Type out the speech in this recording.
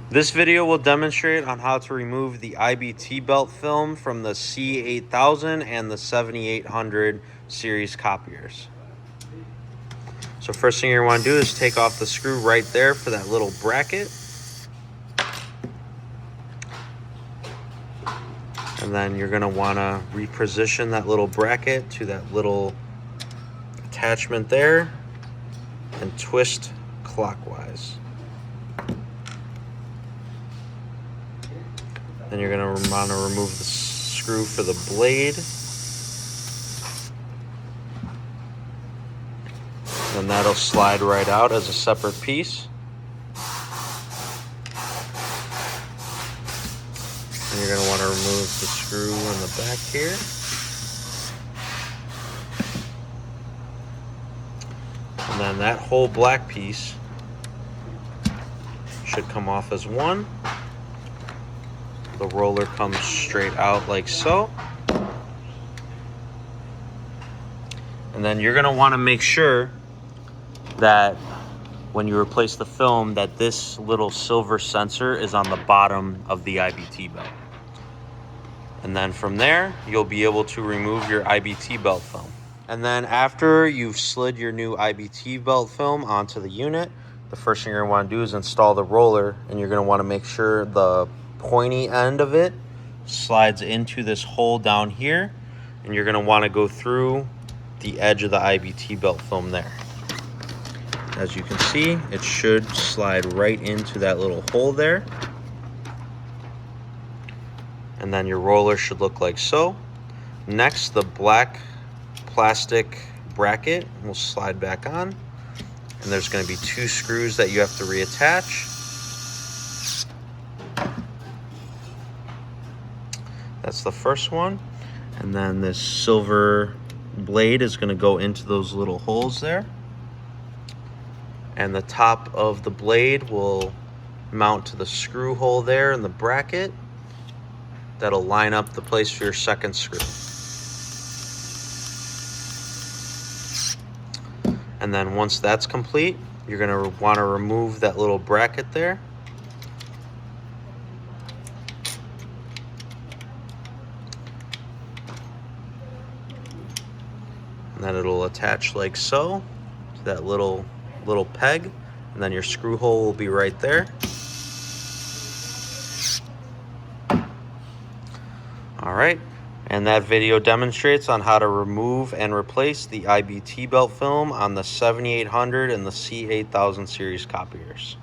This video will demonstrate on how to remove the IBT belt film from the C8000 and the 7800 series copiers. So first thing you're going to want to do is take off the screw right there for that little bracket. And then you're going to want to reposition that little bracket to that little attachment there and twist clockwise. Then you're going to want to remove the screw for the blade. And that'll slide right out as a separate piece. And you're going to want to remove the screw in the back here. And then that whole black piece should come off as one. The roller comes straight out like so. And then you're going to want to make sure that when you replace the film that this little silver sensor is on the bottom of the IBT belt. And then from there, you'll be able to remove your IBT belt film. And then after you've slid your new IBT belt film onto the unit, the first thing you're going to want to do is install the roller, and you're going to want to make sure the pointy end of it slides into this hole down here, and you're going to want to go through the edge of the IBT belt film there. As you can see, it should slide right into that little hole there. And then your roller should look like so. Next, the black plastic bracket will slide back on. And there's going to be 2 screws that you have to reattach. That's the first one. And then this silver blade is going to go into those little holes there. And the top of the blade will mount to the screw hole there in the bracket. That'll line up the place for your second screw. And then once that's complete, you're going to want to remove that little bracket there. And then it'll attach like so to that little peg, and then your screw hole will be right there. All right, and that video demonstrates on how to remove and replace the IBT belt film on the 7800 and the C8000 series copiers.